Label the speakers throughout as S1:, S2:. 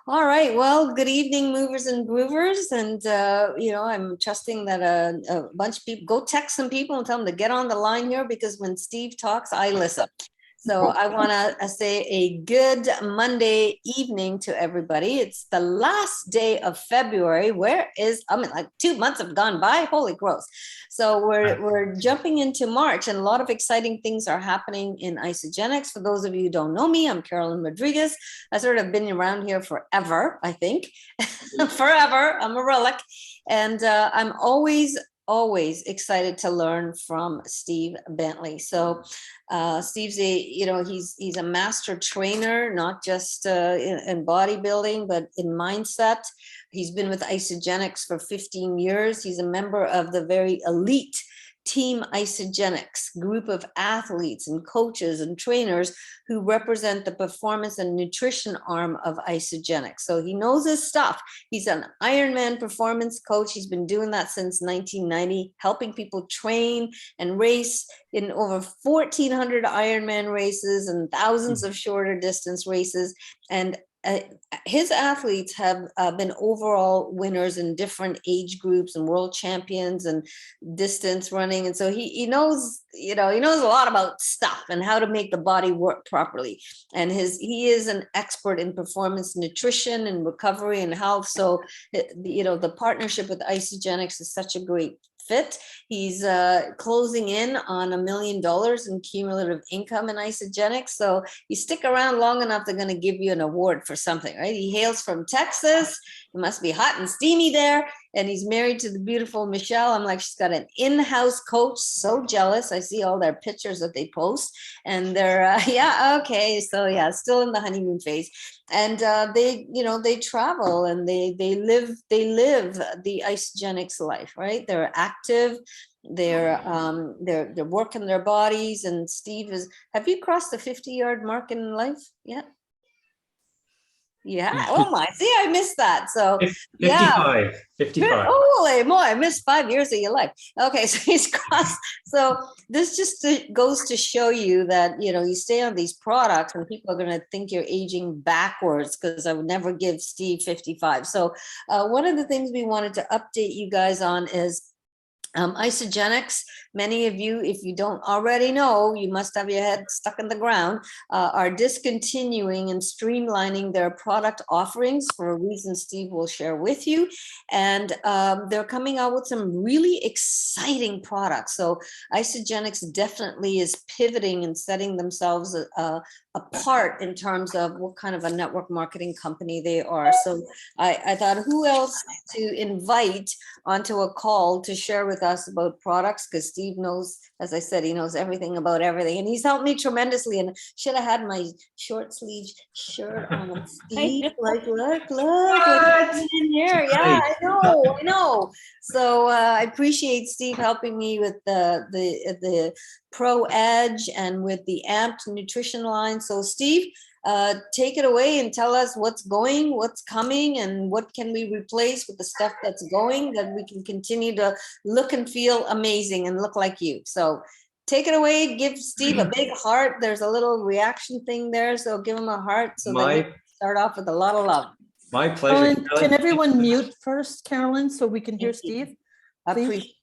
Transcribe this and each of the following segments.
S1: All right. Well, good evening, movers and groovers. And, I'm trusting that a bunch of people go text some people and tell them to get on the line here because when Steve talks, I listen. So I want to say a good Monday evening to everybody. It's the last day of February. Like 2 months have gone by. Holy gross. So we're jumping into March and a lot of exciting things are happening in Isagenix. For those of you who don't know me, I'm Carolyn Rodriguez. I sort of been around here forever, I think. Forever. I'm a relic. And I'm always excited to learn from Steve Bentley. So Steve's he's a master trainer, not just in bodybuilding, but in mindset. He's been with Isagenix for 15 years. He's a member of the very elite Team Isagenix group of athletes and coaches and trainers who represent the performance and nutrition arm of Isagenix. So he knows his stuff. He's an Ironman performance coach. He's been doing that since 1990, helping people train and race in over 1,400 Ironman races and thousands of shorter distance races. And his athletes have been overall winners in different age groups and world champions and distance running. And so he knows, he knows a lot about stuff and how to make the body work properly. And he is an expert in performance nutrition and recovery and health. So, the partnership with Isagenix is such a great fit. He's closing in on $1 million in cumulative income in Isagenix. So you stick around long enough, they're going to give you an award for something, right? He hails from Texas. It must be hot and steamy there. And he's married to the beautiful Michelle. I'm like, she's got an in-house coach. So jealous. I see all their pictures that they post. And they're, still in the honeymoon phase. And they travel and they live the Isagenix life, right? They're active. They're working their bodies. And Steve have you crossed the 50-yard mark in life yet? Yeah. Oh my, see, I missed that. So
S2: 55.
S1: Holy moly, I missed 5 years of your life. Okay, so he's crossed. So this just goes to show you that, you stay on these products and people are going to think you're aging backwards because I would never give Steve 55. So one of the things we wanted to update you guys on is Isagenix. Many of you, if you don't already know, you must have your head stuck in the ground, are discontinuing and streamlining their product offerings for a reason Steve will share with you. And they're coming out with some really exciting products. So Isagenix definitely is pivoting and setting themselves apart in terms of what kind of a network marketing company they are. So I thought, who else to invite onto a call to share with us about products? Because Steve knows, as I said, he knows everything about everything. And he's helped me tremendously. And should have had my short sleeve shirt on. Steve, look what's in here. Yeah, I know. So I appreciate Steve helping me with the Pro Edge and with the Amped nutrition line. So Steve, take it away and tell us what's coming, and what can we replace with the stuff that's going, that we can continue to look and feel amazing and look like you. So take it away. Give Steve a big heart. There's a little reaction thing there, so give him a heart so that we can start off with a lot of love.
S2: My pleasure.
S3: Can everyone mute first, Carolyn, so we can hear Steve?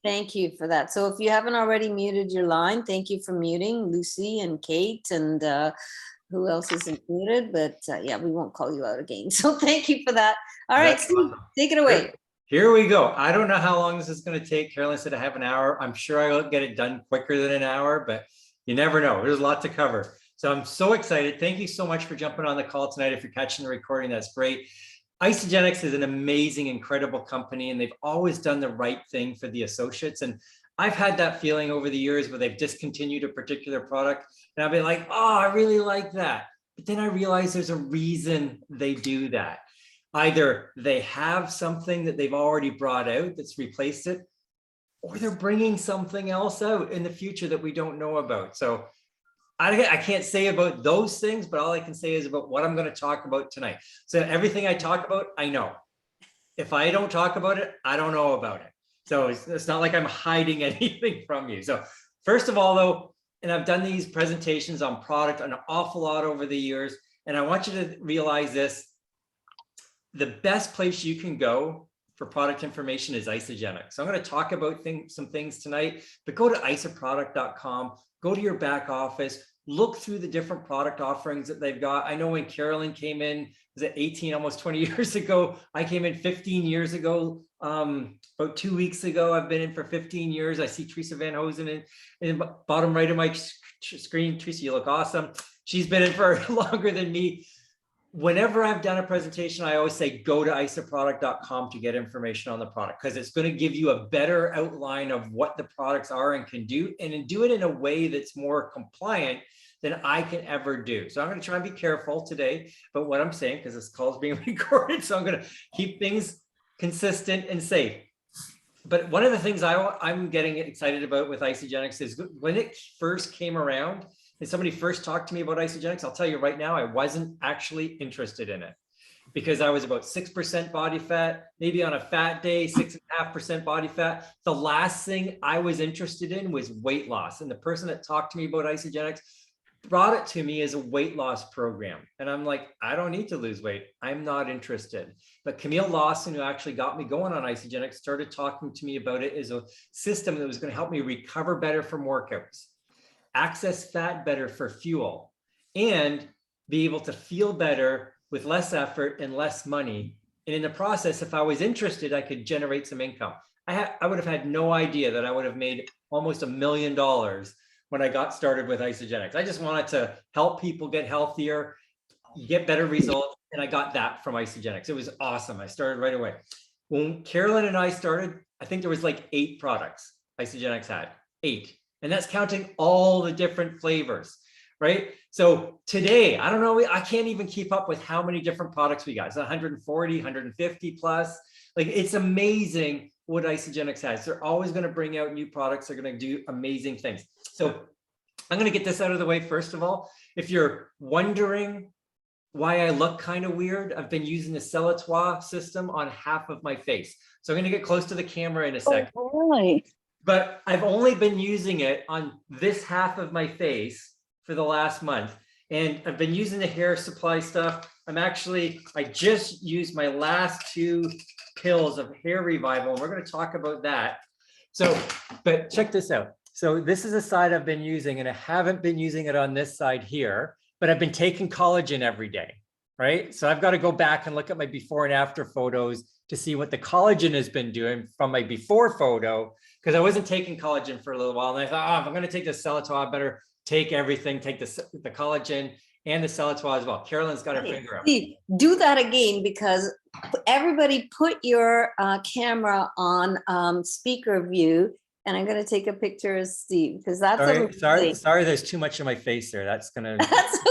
S1: Thank you for that. So if you haven't already muted your line, thank you for muting Lucy and Kate and who else isn't muted, but we won't call you out again. So thank you for that. All right, Steve, awesome. Take it away.
S2: Here we go. I don't know how long this is going to take. Carolyn said I have an hour. I'm sure I'll get it done quicker than an hour, but you never know. There's a lot to cover. So I'm so excited. Thank you so much for jumping on the call tonight. If you're catching the recording, that's great. Isagenix is an amazing, incredible company, and they've always done the right thing for the associates. And I've had that feeling over the years where they've discontinued a particular product, and I've been like, oh, I really like that. But then I realize there's a reason they do that. Either they have something that they've already brought out that's replaced it, or they're bringing something else out in the future that we don't know about. So I can't say about those things, but all I can say is about what I'm going to talk about tonight. So everything I talk about, I know. If I don't talk about it, I don't know about it. So it's not like I'm hiding anything from you. So first of all, though, and I've done these presentations on product an awful lot over the years, and I want you to realize this. the best place you can go for product information is Isagenix. So I'm going to talk about some things tonight, but go to isaproduct.com, go to your back office, look through the different product offerings that they've got. I know when Carolyn came in, was it 18, almost 20 years ago? I came in 15 years ago. About 2 weeks ago, I've been in for 15 years. I see Teresa Van Hosen in the bottom right of my screen. Teresa, you look awesome. She's been in for longer than me. Whenever I've done a presentation, I always say, go to isaproduct.com to get information on the product, because it's going to give you a better outline of what the products are and can do, and do it in a way that's more compliant than I can ever do. So I'm going to try and be careful today about what I'm saying, because this call is being recorded. So I'm going to keep things consistent and safe. But one of the things I'm getting excited about with Isagenix is when it first came around, and somebody first talked to me about Isagenix, I'll tell you right now, I wasn't actually interested in it, because I was about 6% body fat, maybe on a fat day, 6.5% body fat. The last thing I was interested in was weight loss. And the person that talked to me about Isagenix brought it to me as a weight loss program. And I'm like, I don't need to lose weight. I'm not interested. But Camille Lawson, who actually got me going on Isagenix, started talking to me about it as a system that was going to help me recover better from workouts, access fat better for fuel, and be able to feel better with less effort and less money. And in the process, if I was interested, I could generate some income. I would have had no idea that I would have made almost $1 million when I got started with Isagenix. I just wanted to help people get healthier, get better results. And I got that from Isagenix. It was awesome. I started right away. When Carolyn and I started, I think there was like 8 products Isagenix had, 8. And that's counting all the different flavors, right? So today, I don't know, I can't even keep up with how many different products we got. It's 140, 150 plus. Like, it's amazing what Isagenix has. They're always going to bring out new products. They're going to do amazing things. So I'm going to get this out of the way. First of all, if you're wondering why I look kind of weird, I've been using the Celatois system on half of my face. So I'm going to get close to the camera in a second.
S3: Oh, really?
S2: But I've only been using it on this half of my face for the last month. And I've been using the hair supply stuff. I just used my last 2 pills of hair revival. And we're going to talk about that. So, but check this out. So this is the side I've been using, and I haven't been using it on this side here, but I've been taking collagen every day, right? So I've got to go back and look at my before and after photos to see what the collagen has been doing from my before photo, because I wasn't taking collagen for a little while. And I thought, oh, if I'm going to take the Celatois, I better take everything, take the collagen and the Celatois as well. Carolyn's got her finger up.
S1: Steve, do that again, because everybody put your camera on speaker view. And I'm going to take a picture of Steve, because that's
S2: sorry, there's too much in my face there. That's going to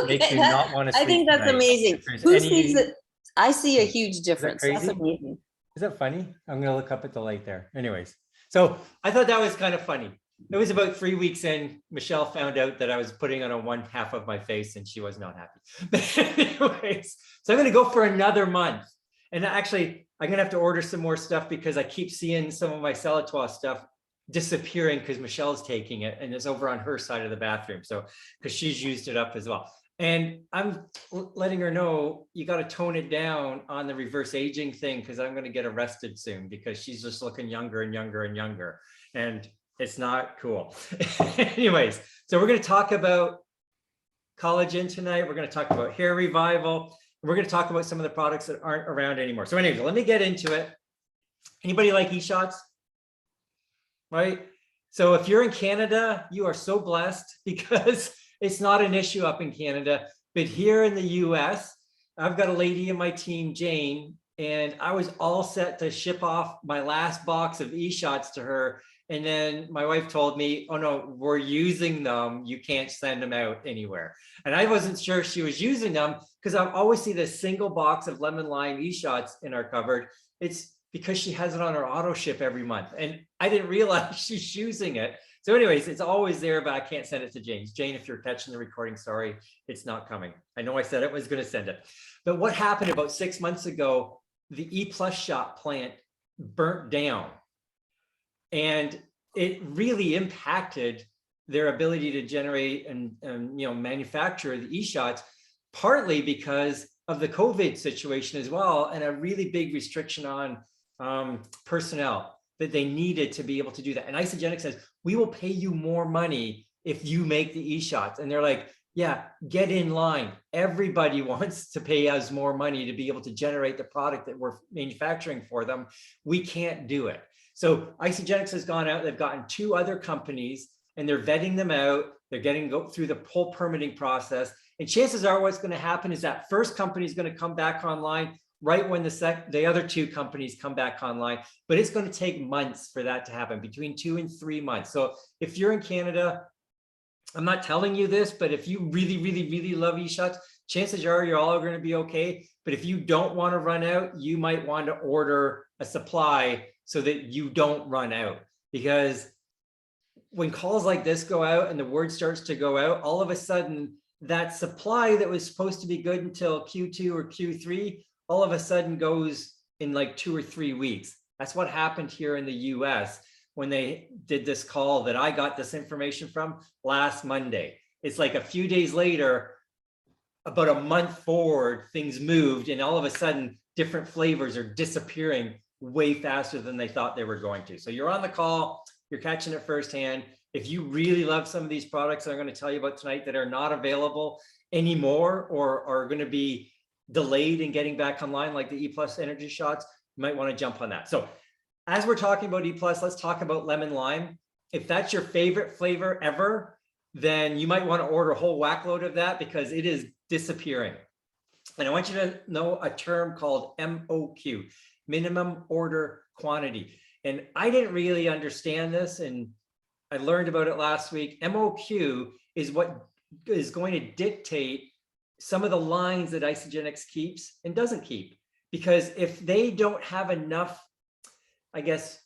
S1: okay.
S2: make you not want to sleep
S1: I think that's
S2: tonight.
S1: amazing. Who sees it? I see a huge difference.
S2: Is that
S1: That's
S2: crazy?
S1: amazing.
S2: Is that funny? I'm going to look up at the light there. Anyways, so I thought that was kind of funny. It was about 3 weeks in, Michelle found out that I was putting on one half of my face, and she was not happy. But anyways, so I'm going to go for another month. And actually, I'm going to have to order some more stuff, because I keep seeing some of my Celatois stuff disappearing, because Michelle's taking it and it's over on her side of the bathroom. So, because she's used it up as well. And I'm letting her know, you got to tone it down on the reverse aging thing, because I'm going to get arrested soon, because she's just looking younger and younger and younger. And it's not cool. Anyways, so we're going to talk about collagen tonight. We're going to talk about hair revival. We're going to talk about some of the products that aren't around anymore. So anyways, let me get into it. Anybody like e-shots? Right? So if you're in Canada, you are so blessed, because it's not an issue up in Canada. But here in the US, I've got a lady in my team, Jane, and I was all set to ship off my last box of e-shots to her. And then my wife told me, oh no, we're using them. You can't send them out anywhere. And I wasn't sure she was using them, because I always see this single box of lemon lime e-shots in our cupboard. It's because she has it on her auto ship every month. And I didn't realize she's using it. So anyways, it's always there, but I can't send it to Jane. Jane, if you're catching the recording, sorry, it's not coming. I know I said it was going to send it. But what happened about 6 months ago, the E+ shop plant burnt down. And it really impacted their ability to generate and manufacture the e-shots, partly because of the COVID situation as well, and a really big restriction on personnel that they needed to be able to do that. And Isagenix says, we will pay you more money if you make the e-shots. And they're like, yeah, get in line. Everybody wants to pay us more money to be able to generate the product that we're manufacturing for them. We can't do it. So Isagenix has gone out, they've gotten 2 other companies and they're vetting them out. They're go through the whole permitting process. And chances are what's going to happen is that first company is going to come back online right when the other 2 companies come back online, but it's going to take months for that to happen, between 2 and 3 months. So if you're in Canada, I'm not telling you this, but if you really, really, really love e-shots, chances are you're all going to be okay. But if you don't want to run out, you might want to order a supply so that you don't run out. Because when calls like this go out and the word starts to go out, all of a sudden that supply that was supposed to be good until Q2 or Q3, all of a sudden goes in like 2 or 3 weeks. That's what happened here in the US when they did this call that I got this information from last Monday. It's like a few days later, about a month forward, things moved, and all of a sudden different flavors are disappearing way faster than they thought they were going to. So you're on the call, you're catching it firsthand. If you really love some of these products that I'm going to tell you about tonight that are not available anymore or are going to be delayed in getting back online, like the E+ energy shots, you might want to jump on that. So as we're talking about E+, let's talk about lemon lime. If that's your favorite flavor ever, then you might want to order a whole whack load of that because it is disappearing. And I want you to know a term called MOQ, minimum order quantity. And I didn't really understand this, and I learned about it last week. MOQ is what is going to dictate some of the lines that Isagenix keeps and doesn't keep. Because if they don't have enough, I guess,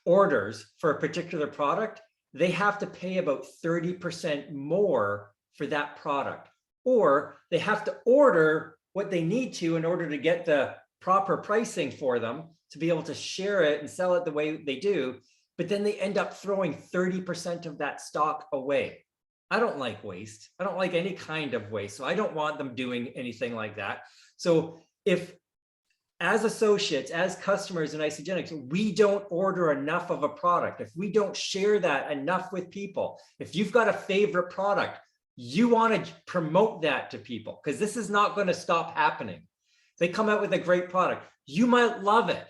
S2: orders for a particular product, they have to pay about 30% more for that product. Or they have to order what they need to in order to get the proper pricing for them to be able to share it and sell it the way they do. But then they end up throwing 30% of that stock away. I don't like waste. I don't like any kind of waste. So I don't want them doing anything like that. So if, as associates, as customers in Isagenix, we don't order enough of a product, if we don't share that enough with people, if you've got a favorite product, you want to promote that to people because this is not going to stop happening. They come out with a great product. You might love it,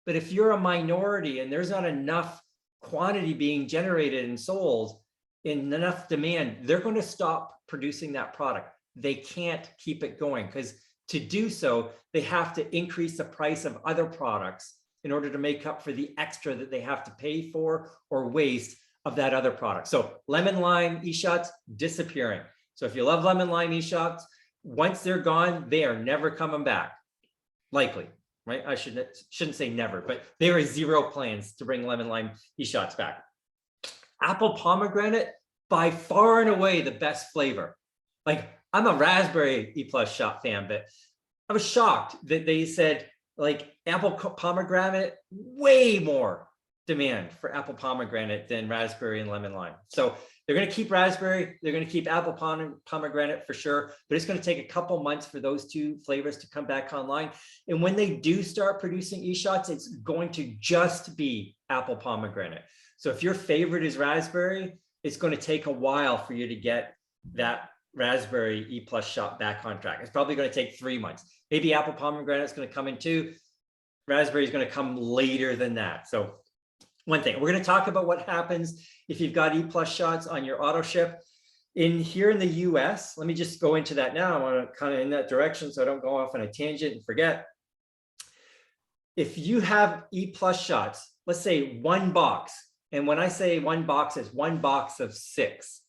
S2: but if you're a minority and there's not enough quantity being generated and sold in enough demand, they're going to stop producing that product. They can't keep it going because to do so, they have to increase the price of other products in order to make up for the extra that they have to pay for or waste of that other product. So lemon lime e-shots disappearing. So if you love lemon lime e-shots, once they're gone, they are never coming back. Likely, right? I shouldn't say never, but there are 0 plans to bring lemon lime e-shots back. Apple pomegranate, by far and away the best flavor. Like, I'm a raspberry E+ shot fan, but I was shocked that they said like apple pomegranate, way more demand for apple pomegranate than raspberry and lemon lime. So they're going to keep raspberry, they're going to keep apple pomegranate for sure, but it's going to take a couple months for those 2 flavors to come back online. And when they do start producing e-shots, it's going to just be apple pomegranate. So if your favorite is raspberry, it's going to take a while for you to get that raspberry E+ shot back on track. It's probably going to take 3 months. Maybe apple pomegranate is going to come in 2. Raspberry is going to come later than that. So one thing, we're going to talk about what happens if you've got E+ shots on your auto ship. Here in the US, let me just go into that now. I want to kind of in that direction so I don't go off on a tangent and forget. If you have E+ shots, let's say 1 box, and when I say 1 box, it's 1 box of 6.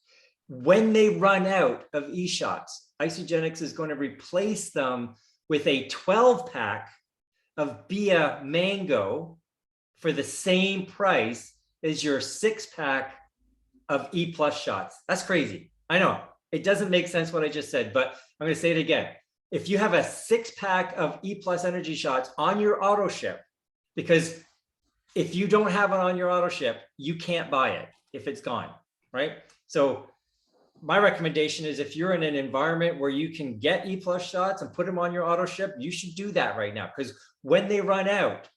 S2: When they run out of e-shots, Isagenix is going to replace them with a 12-pack of Bia Mango for the same price as your 6-pack of E+ shots. That's crazy. I know it doesn't make sense what I just said, but I'm going to say it again. If you have a 6-pack of E+ energy shots on your auto ship, because if you don't have it on your auto ship, you can't buy it if it's gone, right? So my recommendation is if you're in an environment where you can get E+ shots and put them on your auto ship, you should do that right now, because when they run out,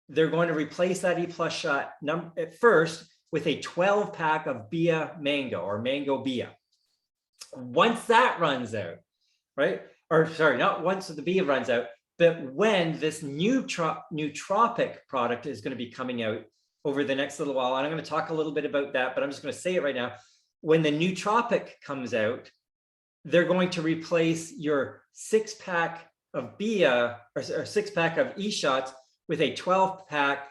S2: they're going to replace that E+ shot at first with a 12-pack of Bia Mango or Mango Bia. Once that runs out, right? Or sorry, not once the Bia runs out, but when this nootropic product is going to be coming out over the next little while, and I'm going to talk a little bit about that, but I'm just going to say it right now. When the nootropic comes out, they're going to replace your 6-pack of Bia or 6-pack of E-shots with a 12-pack,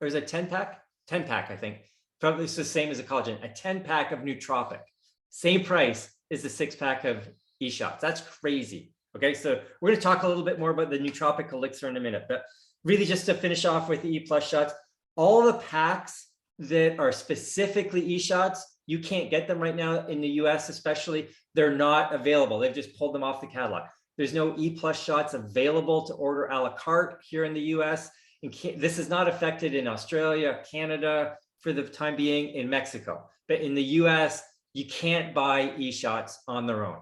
S2: or is it 10-pack? 10-pack, I think. Probably it's the same as a collagen, a 10-pack of nootropic. Same price as the 6-pack of E-shots. That's crazy. Okay, so we're going to talk a little bit more about the nootropic elixir in a minute, but really just to finish off with the E+ shots, all the packs that are specifically E-shots, you can't get them right now in the US, especially. They're not available. They've just pulled them off the catalog. There's no E+ shots available to order a la carte here in the US. And this is not affected in Australia, Canada, for the time being, in Mexico. But in the US, you can't buy E-shots on their own.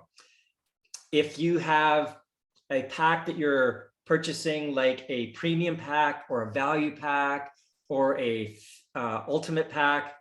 S2: If you have a pack that you're purchasing, like a premium pack or a value pack or a ultimate pack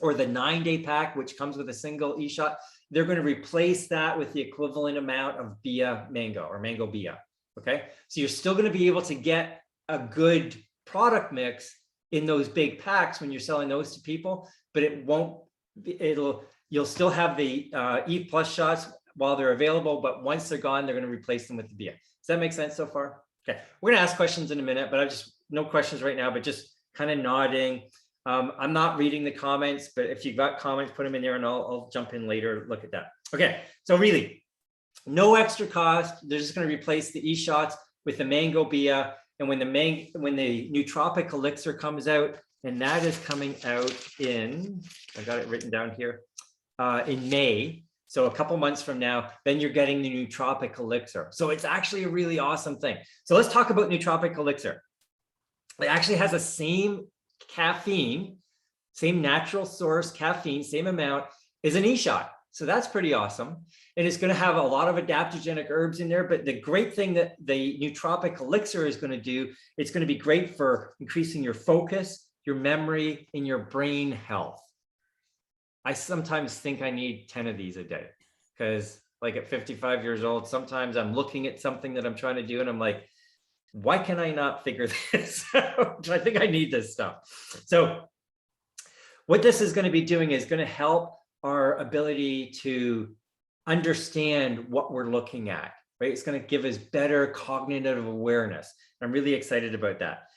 S2: or the 9-day pack, which comes with a single E-shot, they're going to replace that with the equivalent amount of Bia Mango or Mango Bia. Okay, so you're still going to be able to get a good product mix in those big packs when you're selling those to people, but it won't. You'll still have the E+ shots while they're available, but once they're gone, they're going to replace them with the Bia. Does that make sense so far? Okay, we're going to ask questions in a minute, but no questions right now, but just kind of nodding. I'm not reading the comments, but if you've got comments, put them in there and I'll jump in later, look at that. Okay, so really, no extra cost. They're just going to replace the E-shots with the Mango Bia. And when the nootropic elixir comes out, and that is coming out in, I got it written down here, in May. So a couple months from now, then you're getting the nootropic elixir. So it's actually a really awesome thing. So let's talk about nootropic elixir. It actually has the same caffeine, same natural source caffeine, same amount as an E-shot. So that's pretty awesome. And it's going to have a lot of adaptogenic herbs in there. But the great thing that the nootropic elixir is going to do, it's going to be great for increasing your focus, your memory, and your brain health. I sometimes think I need 10 of these a day, because like at 55 years old, sometimes I'm looking at something that I'm trying to do and I'm like, why can I not figure this out? I think I need this stuff. So what this is going to be doing is going to help our ability to understand what we're looking at, right? It's going to give us better cognitive awareness. I'm really excited about that.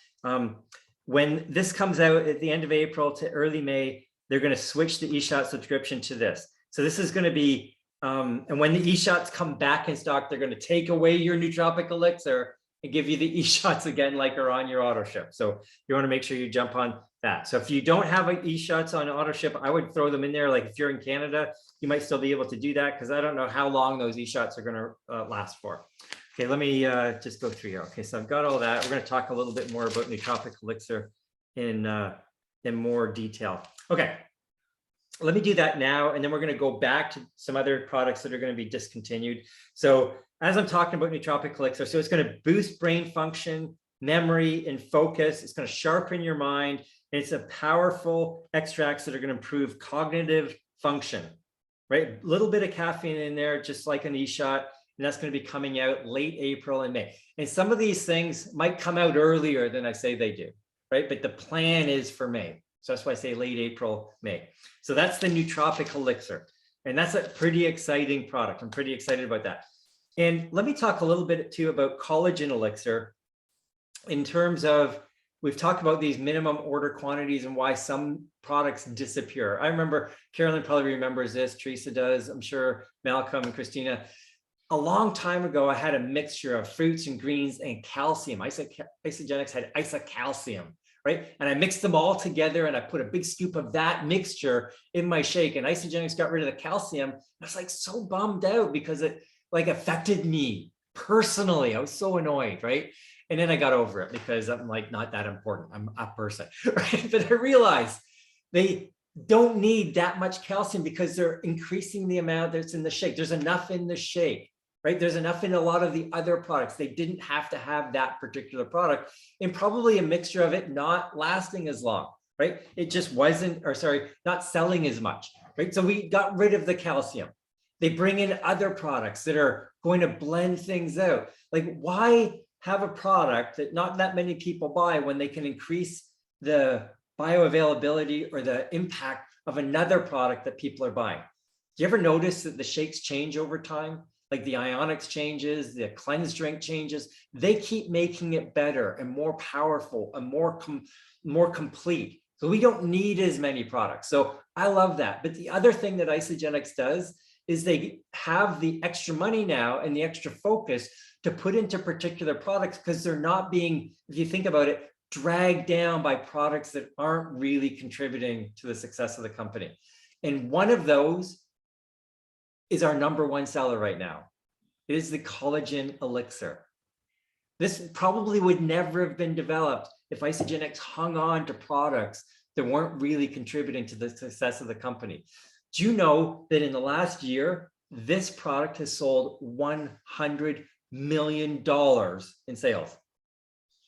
S2: When this comes out at the end of April to early May, they're going to switch the E-shot subscription to this. So this is going to be, and when the E-shots come back in stock, they're going to take away your nootropic elixir and give you the E-shots again, like are on your auto ship. So you want to make sure you jump on that. So if you don't have E-shots on auto ship, I would throw them in there. Like if you're in Canada, you might still be able to do that, because I don't know how long those E-shots are going to last for. Okay, let me just go through here. Okay, so I've got all that. We're going to talk a little bit more about nootropic elixir in more detail. Okay, let me do that now, and then we're going to go back to some other products that are going to be discontinued. So as I'm talking about nootropic elixir, so it's going to boost brain function, memory, and focus. It's going to sharpen your mind. And it's a powerful extracts that are going to improve cognitive function, right? A little bit of caffeine in there, just like an E-shot, and that's going to be coming out late April and May. And some of these things might come out earlier than I say they do, right? But the plan is for May. So that's why I say late April, May. So that's the nootropic elixir. And that's a pretty exciting product. I'm pretty excited about that. And let me talk a little bit too about collagen elixir in terms of, we've talked about these minimum order quantities and why some products disappear. I remember, Carolyn probably remembers this, Teresa does, I'm sure Malcolm and Christina. A long time ago, I had a mixture of fruits and greens and calcium. Isagenix had isocalcium, right? And I mixed them all together and I put a big scoop of that mixture in my shake, and Isagenix got rid of the calcium. I was like so bummed out because it like affected me personally. I was so annoyed, right? And then I got over it because I'm like not that important. I'm a person, right? But I realized don't need that much calcium because they're increasing the amount that's in the shake. There's enough in the shake, right? There's enough in a lot of the other products. They didn't have to have that particular product, and probably a mixture of it not lasting as long, right? It just wasn't, or sorry, not selling as much, right? So we got rid of the calcium. They bring in other products that are going to blend things out. Like, why have a product that not that many people buy when they can increase the bioavailability or the impact of another product that people are buying? Do you ever notice that the shakes change over time? Like the Ionics changes, the cleanse drink changes. They keep making it better and more powerful and more complete. So we don't need as many products. So I love that. But the other thing that Isagenix does is they have the extra money now and the extra focus to put into particular products, because they're not being, if you think about it, dragged down by products that aren't really contributing to the success of the company. And one of those is our #1 seller right now. It is the collagen elixir. This probably would never have been developed if Isagenix hung on to products that weren't really contributing to the success of the company. Do you know that in the last year, this product has sold $100 million in sales?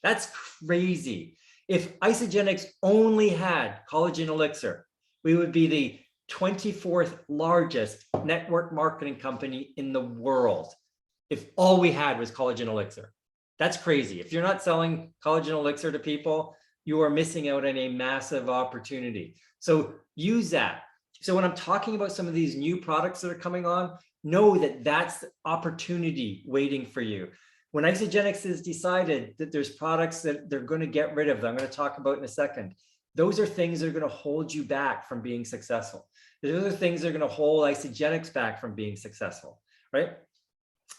S2: That's crazy. If Isagenix only had collagen elixir, we would be the 24th largest network marketing company in the world if all we had was collagen elixir. That's crazy. If you're not selling collagen elixir to people, you are missing out on a massive opportunity. So use that. So when I'm talking about some of these new products that are coming on, know that that's opportunity waiting for you. When Isagenix has decided that there's products that they're going to get rid of, that I'm going to talk about in a second, those are things that are going to hold you back from being successful. Those are things that are going to hold Isagenix back from being successful, right?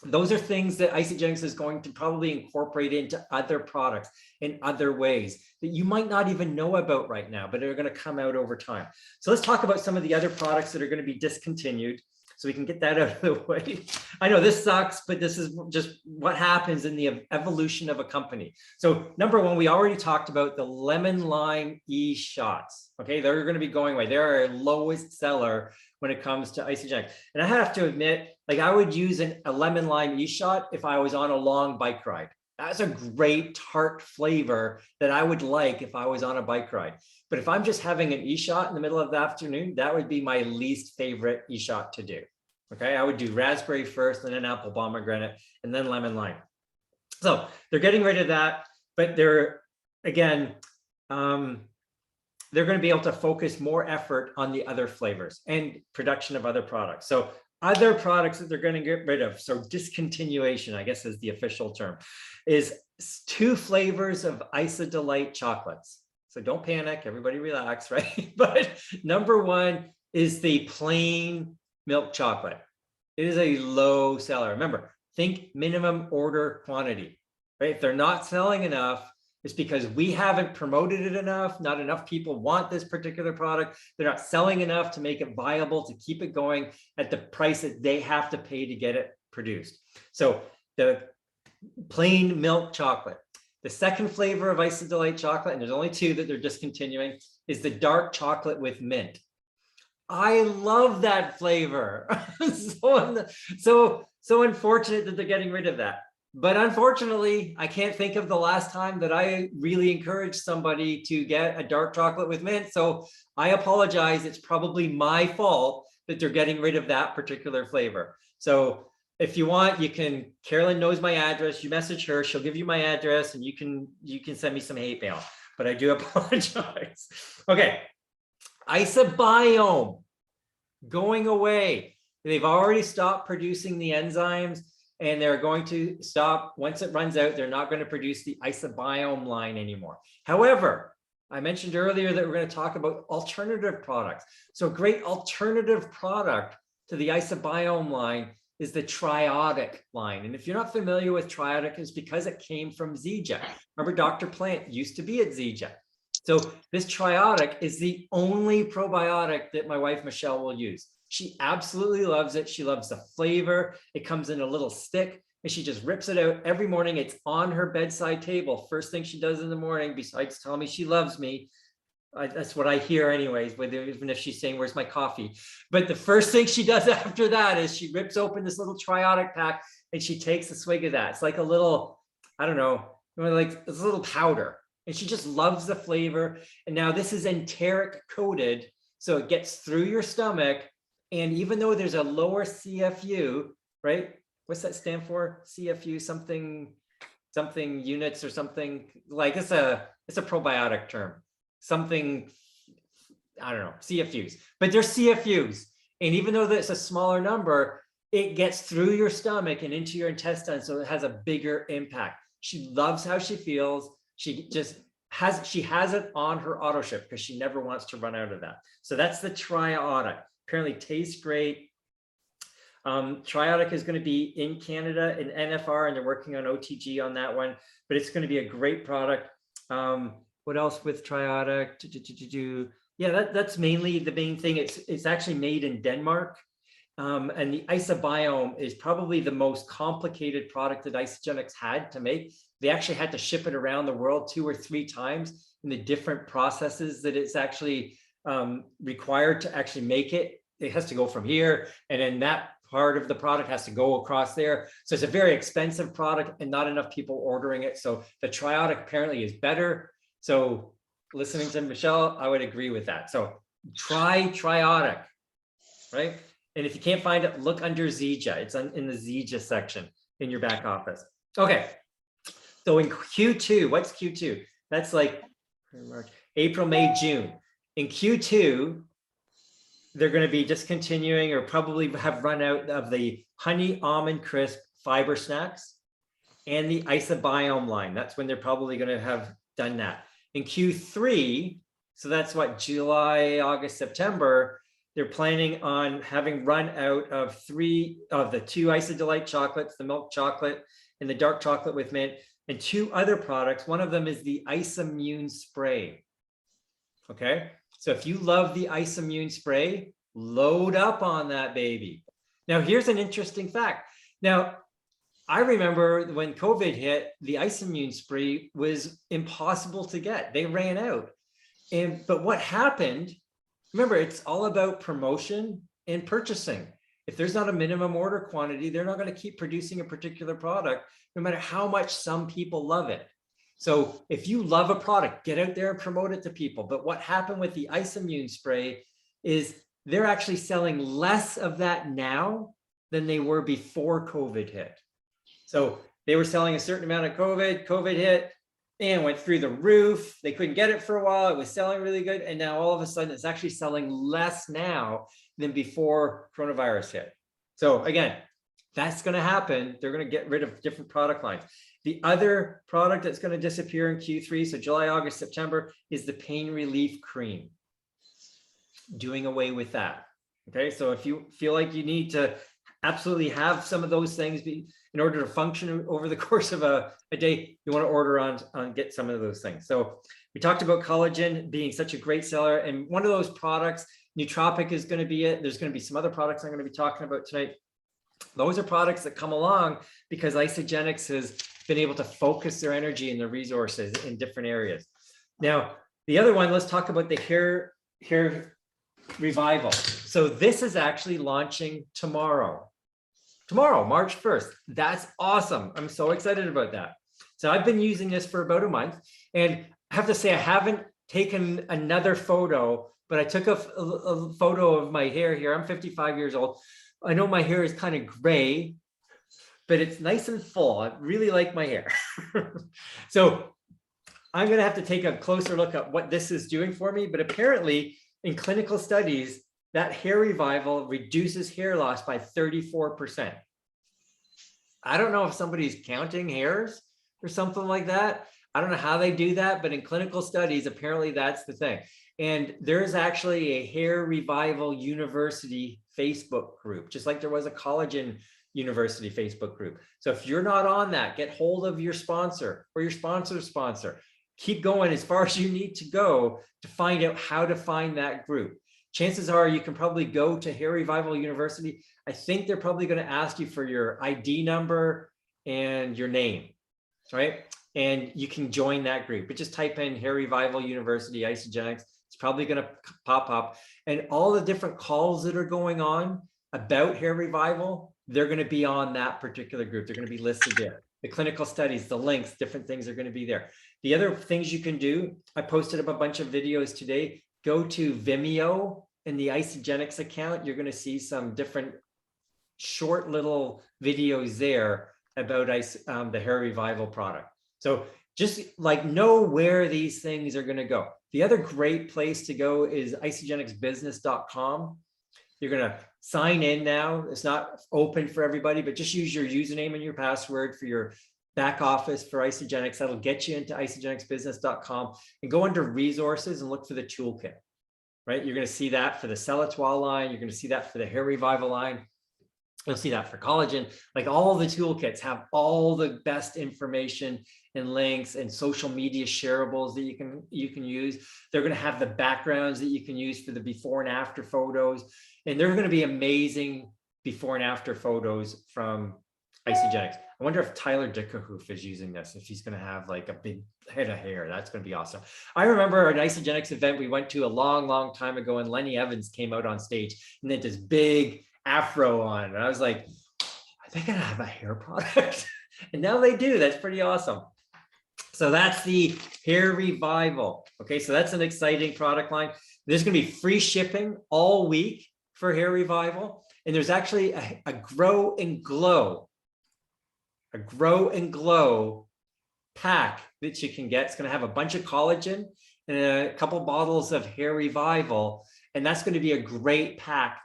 S2: Those are things that Isagenix is going to probably incorporate into other products in other ways that you might not even know about right now, but are going to come out over time. So let's talk about some of the other products that are going to be discontinued, so we can get that out of the way. I know this sucks, but this is just what happens in the evolution of a company. So #1, we already talked about the lemon lime e-shots. Okay, they're going to be going away. They're our lowest seller when it comes to Isagenix. And I have to admit, like, I would use a lemon lime e-shot if I was on a long bike ride. That's a great tart flavor that I would like if I was on a bike ride. But if I'm just having an e-shot in the middle of the afternoon, that would be my least favorite e-shot to do. Okay, I would do raspberry first, and then apple pomegranate, and then lemon lime. So they're getting rid of that, but they're, again, they're going to be able to focus more effort on the other flavors and production of other products. So other products that they're going to get rid of, so discontinuation, I guess is the official term, is 2 flavors of Isa-Delight chocolates. So don't panic, everybody relax, right? But #1 is the plain milk chocolate. It is a low seller. Remember, think minimum order quantity, right? If they're not selling enough, it's because we haven't promoted it enough. Not enough people want this particular product. They're not selling enough to make it viable, to keep it going at the price that they have to pay to get it produced. So the plain milk chocolate. The second flavor of Isa-Delight chocolate, and there's only 2 that they're discontinuing, is the dark chocolate with mint. I love that flavor. so unfortunate that they're getting rid of that. But unfortunately, I can't think of the last time that I really encouraged somebody to get a dark chocolate with mint. So I apologize. It's probably my fault that they're getting rid of that particular flavor. So if you want, you can, Carolyn knows my address. You message her, she'll give you my address, and you can send me some hate mail. But I do apologize. Okay. Isobiome going away. They've already stopped producing the enzymes, and they're going to stop once it runs out. They're not going to produce the Isobiome line anymore. However, I mentioned earlier that we're going to talk about alternative products. So a great alternative product to the Isobiome line is the Triotic line. And if you're not familiar with Triotic, it's because it came from ZJ. Remember, Dr. Plant used to be at ZJ. So this Triotic is the only probiotic that my wife, Michelle, will use. She absolutely loves it. She loves the flavor. It comes in a little stick, and she just rips it out every morning. It's on her bedside table. First thing she does in the morning, besides telling me she loves me, That's what I hear anyways, even if she's saying, where's my coffee? But the first thing she does after that is she rips open this little triotic pack and she takes a swig of that. It's like a little, I don't know, like it's a little powder. And she just loves the flavor. And now this is enteric coated, so it gets through your stomach. And even though there's a lower CFU, right? What's that stand for? CFU, something units or something, like it's a probiotic term. Something, I don't know, CFUs, but they're CFUs. And even though it's a smaller number, it gets through your stomach and into your intestines, so it has a bigger impact. She loves how she feels. She has it on her auto ship because she never wants to run out of that. So that's the Triotic. Apparently tastes great. Triotic is going to be in Canada in NFR, and they're working on OTG on that one, but it's going to be a great product. What else with Triotic? Yeah, that's mainly the main thing. It's actually made in Denmark. And the Isabiome is probably the most complicated product that Isagenix had to make. They actually had to ship it around the world 2 or 3 times in the different processes that it's actually required to actually make it. It has to go from here, and then that part of the product has to go across there. So it's a very expensive product and not enough people ordering it. So the Triotic apparently is better. So listening to Michelle, I would agree with that. So try Triotic, right? And if you can't find it, look under Zija. It's in the Zija section in your back office. Okay. So in Q2, what's Q2? That's like March, April, May, June. In Q2, they're going to be discontinuing or probably have run out of the honey almond crisp fiber snacks and the Isabiome line. That's when they're probably going to have done that. In Q3, so that's what, July, August, September, they're planning on having run out of 3 of the 2 IsaDelight chocolates, the milk chocolate and the dark chocolate with mint, and 2 other products. One of them is the Isamune spray. Okay, so if you love the Isamune spray, load up on that baby. Now, here's an interesting fact. Now, I remember when COVID hit, the Isamune spray was impossible to get. They ran out. But what happened, remember, it's all about promotion and purchasing. If there's not a minimum order quantity, they're not going to keep producing a particular product, no matter how much some people love it. So if you love a product, get out there and promote it to people. But what happened with the Isamune spray is they're actually selling less of that now than they were before COVID hit. So they were selling a certain amount of COVID hit and went through the roof. They couldn't get it for a while. It was selling really good. And now all of a sudden it's actually selling less now than before coronavirus hit. So again, that's going to happen. They're going to get rid of different product lines. The other product that's going to disappear in Q3, so July, August, September, is the pain relief cream. Doing away with that. Okay, so if you feel like you need to absolutely have some of those things in order to function over the course of a day, you want to order on get some of those things. So we talked about collagen being such a great seller, and one of those products, Nootropic, is going to be it. There's going to be some other products I'm going to be talking about tonight. Those are products that come along because Isagenix has been able to focus their energy and their resources in different areas. Now, the other one, let's talk about the hair revival. So this is actually launching tomorrow, March 1st. That's awesome. I'm so excited about that. So I've been using this for about a month, and I have to say I haven't taken another photo, but I took a photo of my hair here. I'm 55 years old. I know my hair is kind of gray, but it's nice and full. I really like my hair. So I'm going to have to take a closer look at what this is doing for me. But apparently in clinical studies, that hair revival reduces hair loss by 34%. I don't know if somebody's counting hairs or something like that. I don't know how they do that, but in clinical studies, apparently that's the thing. And there's actually a hair revival university Facebook group, just like there was a collagen university Facebook group. So if you're not on that, get hold of your sponsor or your sponsor's sponsor. Keep going as far as you need to go to find out how to find that group. Chances are you can probably go to Hair Revival University. I think they're probably going to ask you for your ID number and your name, right? And you can join that group. But just type in Hair Revival University Isagenix. It's probably going to pop up, and all the different calls that are going on about hair revival, they're going to be on that particular group. They're going to be listed there. The clinical studies, the links, different things are going to be there. The other things you can do, I posted up a bunch of videos today. Go to Vimeo in the Isagenix account. You're going to see some different short little videos there about the hair revival product. So just like know where these things are going to go. The other great place to go is isagenixbusiness.com. You're going to sign in now. It's not open for everybody, but just use your username and your password for your back office for Isagenix. That'll get you into isagenixbusiness.com, and go under resources and look for the toolkit, right? You're going to see that for the Cell-A-Toi line. You're going to see that for the hair revival line. You'll see that for collagen. Like, all the toolkits have all the best information and links and social media shareables that you can use. They're going to have the backgrounds that you can use for the before and after photos. And they're going to be amazing before and after photos from Isagenix. I wonder if Tyler Dickerhoof is using this, if he's going to have like a big head of hair. That's going to be awesome. I remember an Isagenix event we went to a long time ago, and Lenny Evans came out on stage and then this big afro on, and I was like, are they going to have a hair product? And now they do. That's pretty awesome. So that's the hair revival. Okay, so that's an exciting product line. There's going to be free shipping all week for hair revival, and there's actually a grow and glow pack that you can get. It's going to have a bunch of collagen and a couple bottles of hair revival, and that's going to be a great pack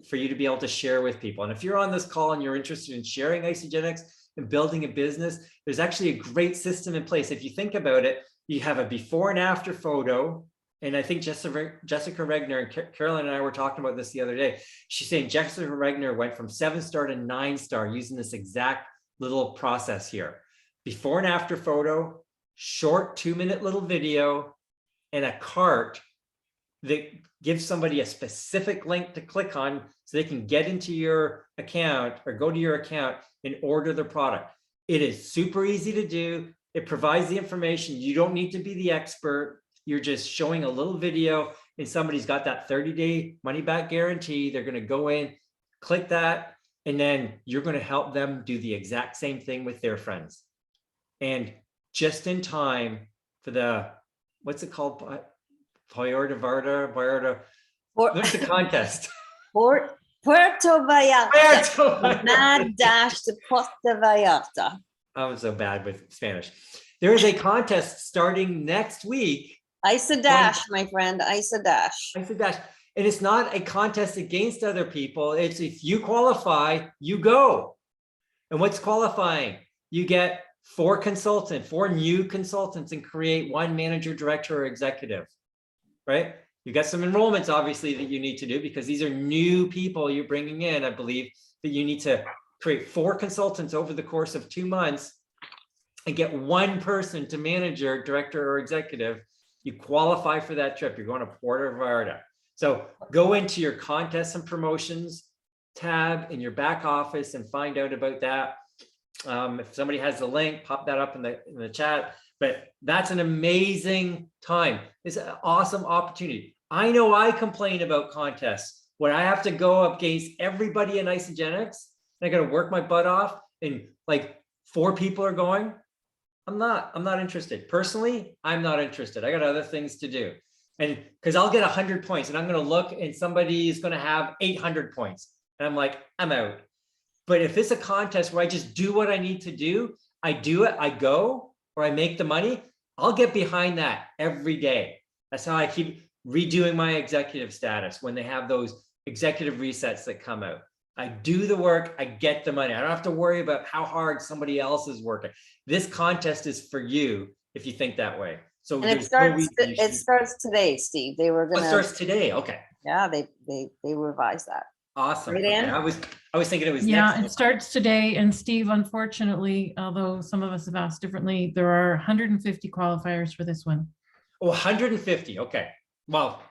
S2: for you to be able to share with people. And if you're on this call and you're interested in sharing Isagenix and building a business, there's actually a great system in place. If you think about it, you have a before and after photo. And I think Jessica Regner and Carolyn and I were talking about this the other day. She's saying Jessica Regner went from 7-star to 9-star using this exact little process here. Before and after photo, short 2-minute little video, and a cart that gives somebody a specific link to click on so they can get into your account or go to your account and order the product. It is super easy to do. It provides the information. You don't need to be the expert. You're just showing a little video, and somebody's got that 30-day money-back guarantee. They're going to go in, click that, and then you're going to help them do the exact same thing with their friends. And just in time for the, what's it called? Vallarta. What's the contest?
S1: Puerto Vallarta. Mad dash to Puerto Vallarta.
S2: I'm so bad with Spanish. There is a contest starting next week.
S1: Isadash, my friend, Isadash.
S2: Isadash. And it's not a contest against other people. It's if you qualify, you go. And what's qualifying? You get 4 new consultants, and create 1 manager, director, or executive. Right? You got some enrollments, obviously, that you need to do, because these are new people you're bringing in. I believe that you need to create 4 consultants over the course of 2 months and get 1 person to manager, director, or executive. You qualify for that trip. You're going to Puerto Vallarta. So go into your contests and promotions tab in your back office and find out about that. If somebody has the link, pop that up in the chat. But that's an amazing time. It's an awesome opportunity. I know I complain about contests when I have to go up against everybody in Isagenix, and I got to work my butt off, and like 4 people are going. I'm not interested. Personally, I'm not interested. I got other things to do. And because I'll get 100 points, and I'm going to look, and somebody is going to have 800 points. And I'm like, I'm out. But if it's a contest where I just do what I need to do, I do it, I go, or I make the money, I'll get behind that every day. That's how I keep redoing my executive status when they have those executive resets that come out. I do the work, I get the money. I don't have to worry about how hard somebody else is working. This contest is for you if you think that way. So
S1: And it starts today, Steve. They were gonna.
S2: It starts today. Okay.
S1: Yeah, they revised that.
S2: Awesome.
S1: Right,
S2: Okay.
S1: Ann?
S2: I was thinking it was
S3: Yeah,
S2: next.
S3: it starts today. And Steve, unfortunately, although some of us have asked differently, there are 150 qualifiers for this one.
S2: Oh, 150. Okay. Well,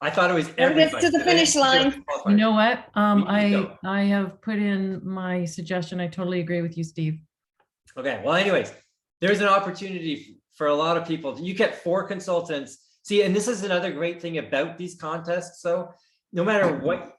S2: I thought it was
S1: Never gets
S2: everybody.
S1: to the finish line.
S3: You know what?
S2: go.
S3: I have put in my suggestion. I totally agree with you, Steve.
S2: Okay. Well, anyways, there's an opportunity for a lot of people. You get 4 consultants. See, and this is another great thing about these contests. So no matter what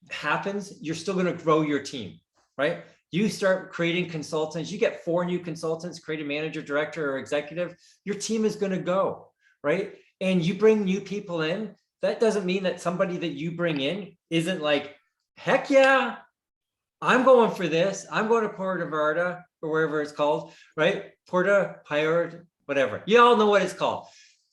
S2: happens, you're still going to grow your team, right? You start creating consultants, you get 4 new consultants, create a manager, director, or executive, your team is going to go, right? And you bring new people in. That doesn't mean that somebody that you bring in isn't like, heck yeah, I'm going for this. I'm going to Puerto Vallarta or wherever it's called, right? Puerto Vallarta, whatever. You all know what it's called.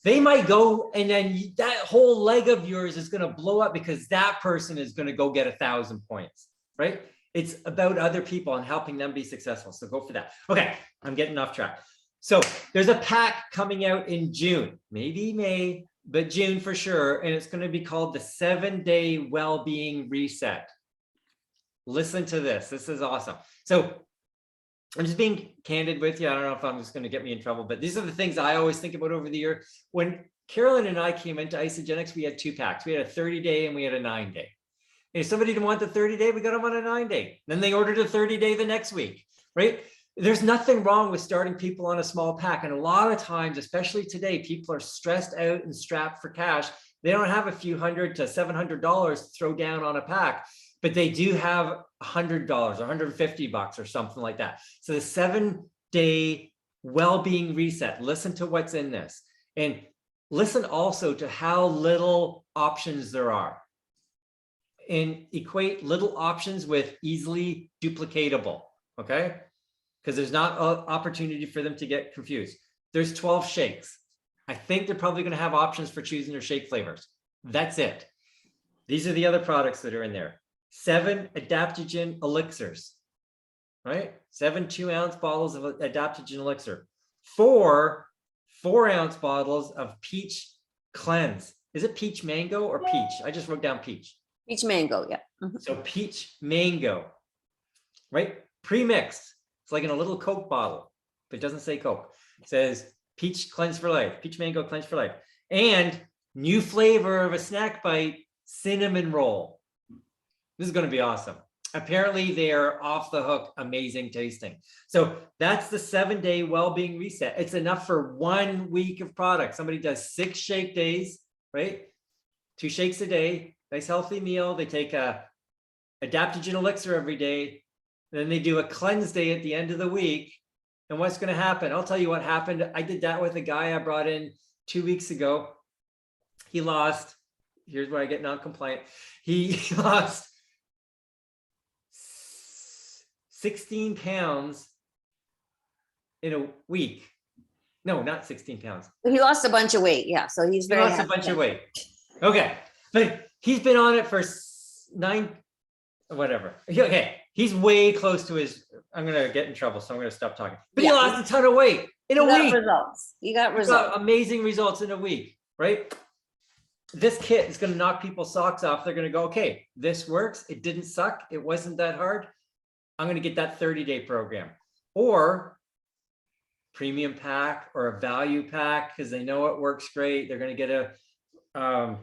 S2: They might go, and then that whole leg of yours is going to blow up because that person is going to go get 1,000 points, right? It's about other people and helping them be successful. So go for that. Okay, I'm getting off track. So there's a pack coming out in June, maybe May, but June for sure. And it's going to be called the 7-Day Wellbeing Reset. Listen to this. This is awesome. So I'm just being candid with you. I don't know if I'm just going to get me in trouble, but these are the things I always think about over the year. When Carolyn and I came into Isagenix, we had 2 packs. We had a 30-day and we had a 9-day. If somebody didn't want the 30-day, we got them on a 9-day. Then they ordered a 30-day the next week, right? There's nothing wrong with starting people on a small pack. And a lot of times, especially today, people are stressed out and strapped for cash. They don't have a few $100 to $700 to throw down on a pack, but they do have $100 or $150 or something like that. So the 7-day well-being reset, listen to what's in this. And listen also to how little options there are. And equate little options with easily duplicatable, okay? Because there's not an opportunity for them to get confused. There's 12 shakes. I think they're probably going to have options for choosing their shake flavors. That's it. These are the other products that are in there. 7 adaptogen elixirs, right? 7 2-ounce bottles of adaptogen elixir. 4 4-ounce bottles of peach cleanse. Is it peach mango or peach? I just wrote down peach.
S1: Peach mango, yeah.
S2: So peach mango, right? Pre-mixed. It's like in a little Coke bottle, but it doesn't say Coke. It says peach cleanse for life, peach mango cleanse for life. And new flavor of a snack bite, cinnamon roll. This is going to be awesome. Apparently they are off the hook, amazing tasting. So that's the 7-day well-being reset. It's enough for 1 week of product. Somebody does 6 shake days, right? 2 shakes a day, nice healthy meal. They take a adaptogen elixir every day. Then they do a cleanse day at the end of the week. And what's going to happen? I'll tell you what happened. I did that with a guy I brought in 2 weeks ago. He lost, here's where I get non-compliant. He lost 16 pounds in a week. No, not 16 pounds.
S1: He lost a bunch of weight. Yeah. So he's very
S2: lost a bunch of weight. Okay. But he's been on it for 9, whatever. Okay. He's way close to his, I'm going to get in trouble, so I'm going to stop talking. But he lost a ton of weight in a week.
S1: Results. You got results.
S2: Got amazing results in a week, right? This kit is going to knock people's socks off. They're going to go, okay, this works. It didn't suck. It wasn't that hard. I'm going to get that 30-day program or premium pack or a value pack because they know it works great. They're going to get a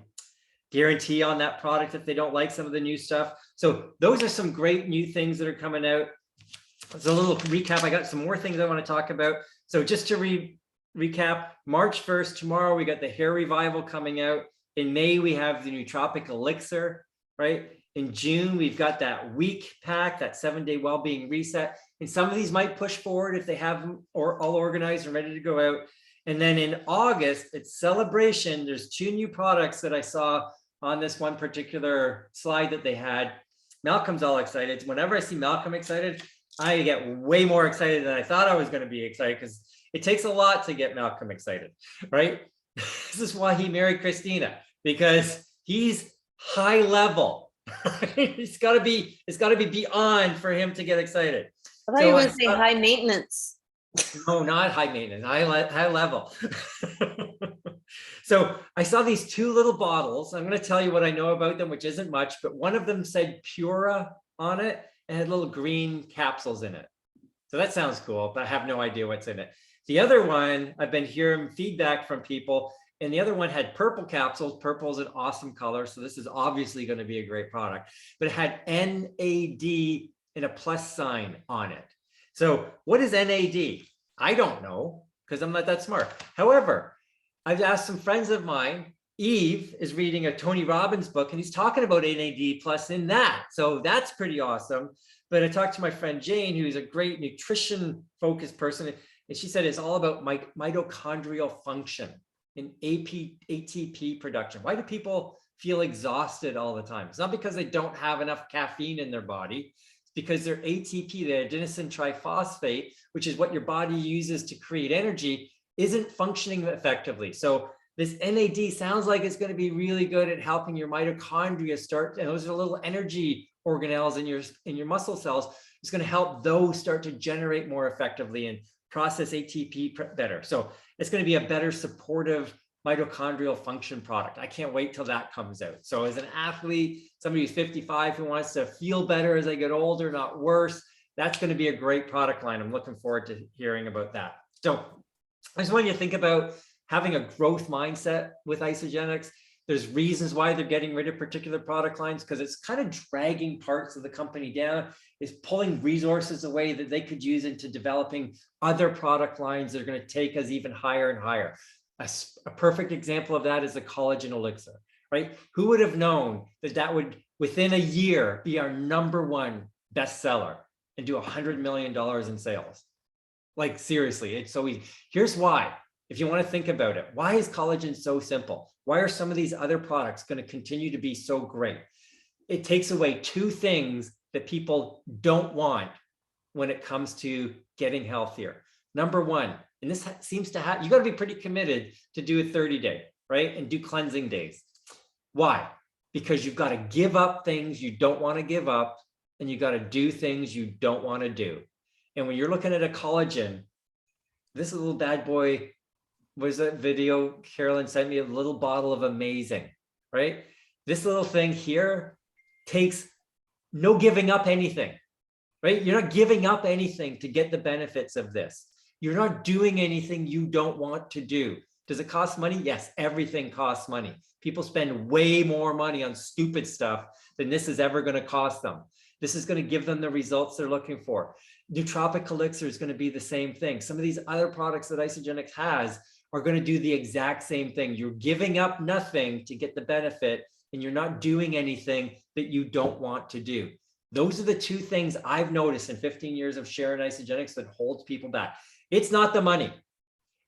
S2: guarantee on that product if they don't like some of the new stuff. So those are some great new things that are coming out. As a little recap, I got some more things I want to talk about. So just to recap, March 1st, tomorrow, we got the hair revival coming out. In May, we have the nootropic elixir, right? In June, we've got that week pack, that 7-day well-being reset. And some of these might push forward if they have them all organized and ready to go out. And then in August, it's celebration. There's 2 new products that I saw on this one particular slide that they had. Malcolm's all excited. Whenever I see Malcolm excited, I get way more excited than I thought I was going to be excited because it takes a lot to get Malcolm excited, right? This is why he married Christina, because he's high level. It's got to be beyond for him to get excited.
S1: I thought you were going to say high maintenance.
S2: No, not high maintenance, high level. So I saw these 2 little bottles. I'm going to tell you what I know about them, which isn't much, but one of them said Pura on it and had little green capsules in it. So that sounds cool, but I have no idea what's in it. The other one, I've been hearing feedback from people, and the other one had purple capsules. Purple is an awesome color, so this is obviously going to be a great product, but it had NAD and a plus sign on it. So what is NAD? I don't know, because I'm not that smart. However, I've asked some friends of mine. Eve is reading a Tony Robbins book and he's talking about NAD plus in that. So that's pretty awesome. But I talked to my friend Jane, who's a great nutrition focused person. And she said it's all about mitochondrial function and ATP production. Why do people feel exhausted all the time? It's not because they don't have enough caffeine in their body. It's because their ATP, the adenosine triphosphate, which is what your body uses to create energy, isn't functioning effectively. So this NAD sounds like it's going to be really good at helping your mitochondria start, and those are little energy organelles in your muscle cells. It's going to help those start to generate more effectively and process ATP better. So it's going to be a better supportive mitochondrial function product. I can't wait till that comes out. So as an athlete, somebody who's 55 who wants to feel better as they get older, not worse, that's going to be a great product line. I'm looking forward to hearing about that. So I just want you to think about having a growth mindset with Isagenix. There's reasons why they're getting rid of particular product lines, because it's kind of dragging parts of the company down. It's pulling resources away that they could use into developing other product lines that are going to take us even higher and higher. A perfect example of that is the collagen elixir, right? Who would have known that that would, within a year, be our #1 bestseller and do $100 million in sales? Like, seriously, it's so easy. Here's why. If you want to think about it, why is collagen so simple? Why are some of these other products going to continue to be so great? It takes away two things that people don't want when it comes to getting healthier. #1, and this seems to have, you got to be pretty committed to do a 30-day, right? And do cleansing days. Why? Because you've got to give up things you don't want to give up, and you got to do things you don't want to do. And when you're looking at a collagen, this little bad boy, was that video Carolyn sent me, a little bottle of Amazing, right? This little thing here takes no giving up anything, right? You're not giving up anything to get the benefits of this. You're not doing anything you don't want to do. Does it cost money? Yes, everything costs money. People spend way more money on stupid stuff than this is ever going to cost them. This is going to give them the results they're looking for. Nootropic Elixir is going to be the same thing. Some of these other products that Isagenix has are going to do the exact same thing. You're giving up nothing to get the benefit, and you're not doing anything that you don't want to do. Those are the two things I've noticed in 15 years of sharing Isagenix that holds people back. It's not the money.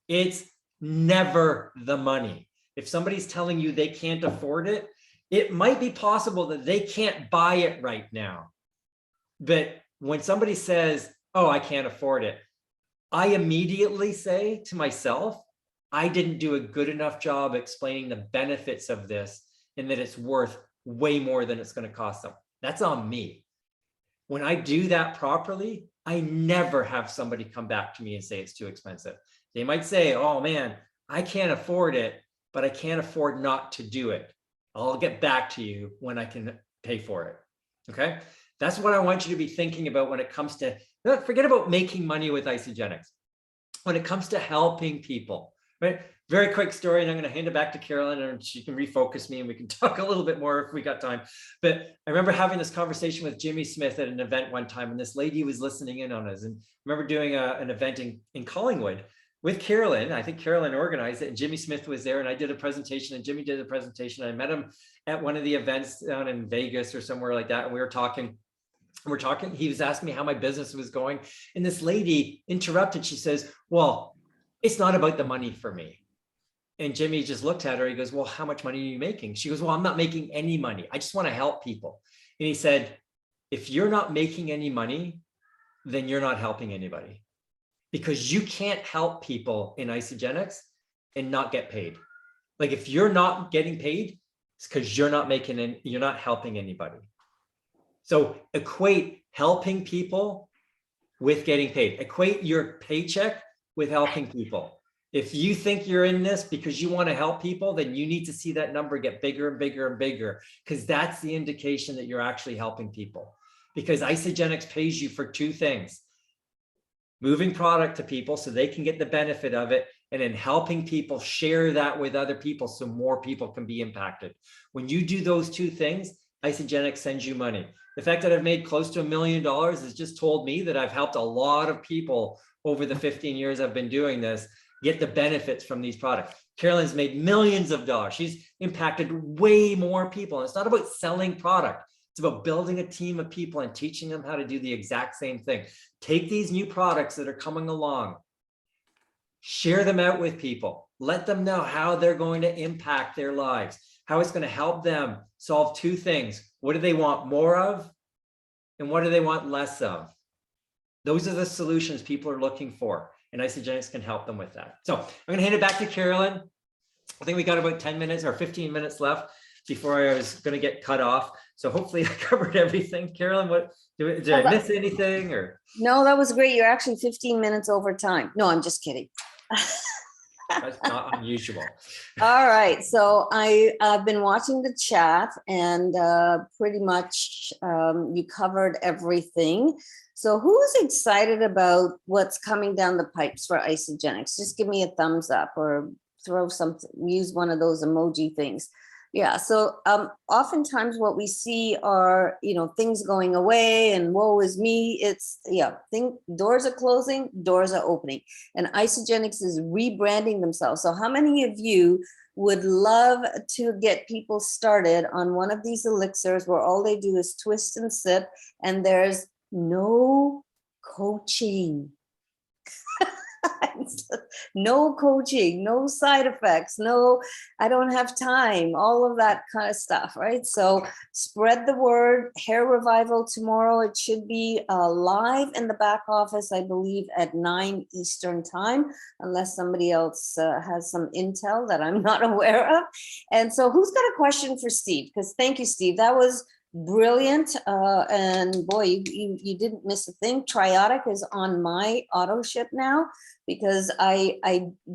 S2: It's never the money. If somebody's telling you they can't afford it, it might be possible that they can't buy it right now. But when somebody says, oh, I can't afford it, I immediately say to myself, I didn't do a good enough job explaining the benefits of this and that it's worth way more than it's going to cost them. That's on me. When I do that properly, I never have somebody come back to me and say it's too expensive. They might say, oh man, I can't afford it, but I can't afford not to do it. I'll get back to you when I can pay for it. Okay. That's what I want you to be thinking about when it comes to, forget about making money with Isagenix. When it comes to helping people. Right? Very quick story, and I'm going to hand it back to Carolyn, and she can refocus me, and we can talk a little bit more if we got time. But I remember having this conversation with Jimmy Smith at an event one time, and this lady was listening in on us. And I remember doing an event in Collingwood with Carolyn. I think Carolyn organized it, and Jimmy Smith was there, and I did a presentation, and Jimmy did a presentation. I met him at one of the events down in Vegas or somewhere like that, and we were talking. He was asking me how my business was going, and this lady interrupted. She says, well, it's not about the money for me. And Jimmy just looked at her. He goes, well, how much money are you making? She goes, well, I'm not making any money. I just want to help people. And he said, if you're not making any money, then you're not helping anybody, because you can't help people in Isagenix and not get paid. Like, if you're not getting paid, it's because you're not you're not helping anybody. So equate helping people with getting paid. Equate your paycheck with helping people. If you think you're in this because you want to help people, then you need to see that number get bigger and bigger and bigger, because that's the indication that you're actually helping people. Because Isagenix pays you for two things: moving product to people so they can get the benefit of it, and then helping people share that with other people so more people can be impacted. When you do those two things, Isagenix sends you money. The fact that I've made close to $1 million has just told me that I've helped a lot of people over the 15 years I've been doing this. get the benefits from these products. Carolyn's made millions of dollars. She's impacted way more people. And it's not about selling product. It's about building a team of people and teaching them how to do the exact same thing. Take these new products that are coming along, share them out with people, let them know how they're going to impact their lives, how it's going to help them solve two things. What do they want more of? And what do they want less of? Those are the solutions people are looking for. And Isagenix can help them with that. So I'm going to hand it back to Carolyn. I think we got about 10 minutes or 15 minutes left before I was going to get cut off. So hopefully I covered everything. Carolyn, did I miss anything or?
S1: No, that was great. You're actually 15 minutes over time. No, I'm just kidding.
S2: That's not unusual.
S1: All right. So I've been watching the chat and pretty much you covered everything. So who's excited about what's coming down the pipes for Isagenix? Just give me a thumbs up or throw something, use one of those emoji things. Yeah, so oftentimes what we see are, things going away and woe is me. It's, doors are closing, doors are opening. And Isagenix is rebranding themselves. So how many of you would love to get people started on one of these elixirs where all they do is twist and sip and there's no coaching? No coaching, no side effects, no, I don't have time, all of that kind of stuff, right? So spread the word. Hair Revival tomorrow. It should be live in the back office, I believe, at 9 Eastern time, unless somebody else has some intel that I'm not aware of. And so who's got a question for Steve? Because thank you, Steve. That was brilliant. And boy, you didn't miss a thing. Triotic is on my auto ship now because I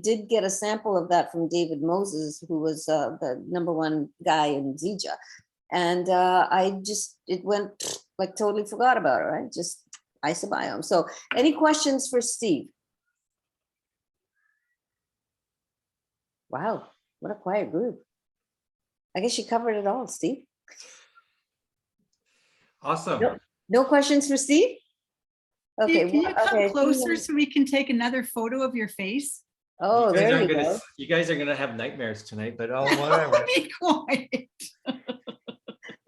S1: did get a sample of that from David Moses, who was the #1 guy in Zija. And it went like totally forgot about it, right? Just isobiome. So any questions for Steve? Wow, what a quiet group. I guess you covered it all, Steve.
S2: Awesome.
S1: No questions for Steve? Okay.
S4: Steve, can you come closer so we can take another photo of your face?
S1: Oh, there you go.
S2: You guys are gonna have nightmares tonight, but whatever.
S4: Be quiet.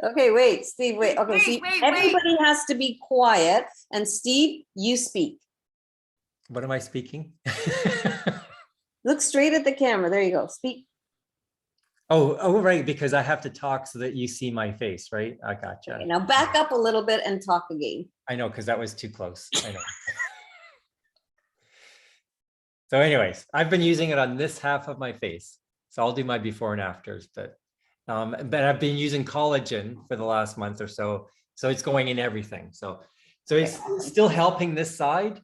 S1: Okay, wait, Steve, wait. Okay,
S4: Wait,
S1: everybody has to be quiet. And Steve, you speak.
S2: What am I speaking?
S1: Look straight at the camera. There you go. Speak.
S2: Oh, right, because I have to talk so that you see my face, right? I gotcha.
S1: Okay, now back up a little bit and talk again.
S2: I know, because that was too close. I know. So anyways, I've been using it on this half of my face. So I'll do my before and afters, but I've been using collagen for the last month or so. So it's going in everything. So it's still helping this side,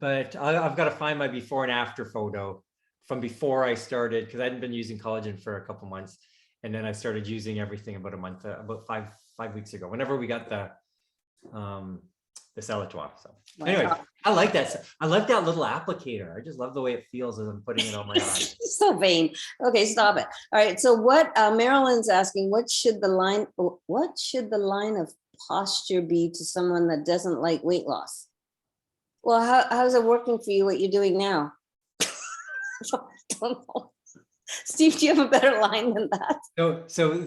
S2: but I've got to find my before and after photo from before I started, because I hadn't been using collagen for a couple months. And then I started using everything about a month, about five weeks ago, whenever we got the Celatois. So anyway, I like that. I love that little applicator. I just love the way it feels as I'm putting it on my eyes.
S1: So vain. Okay, stop it. All right. So what Marilyn's asking, what should the line of posture be to someone that doesn't like weight loss? Well, how's it working for you, what you're doing now? Don't know. Steve, do you have a better line than that?
S2: So